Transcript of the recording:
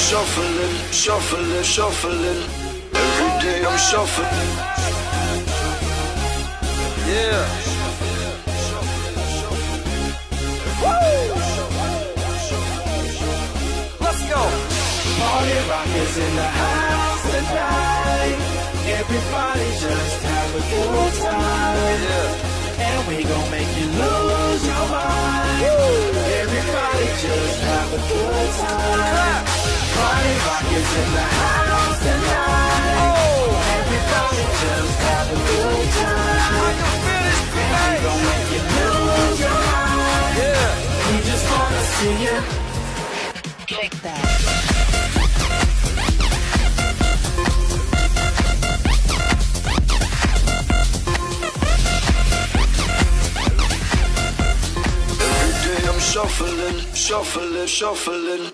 shuffling, shuffling, shuffling. Every day I'm shuffling. Yeah. Let's go. Party rock is in the house tonight. Everybody just have a good time. Yeah. And we gon' make you lose your mind. Everybody just have a good time. Party rock is in the house tonight. Everybody just have a good time. And we gon' make you lose your mind. We just wanna see you Take that. Every day I'm shuffling, shuffling, shuffling.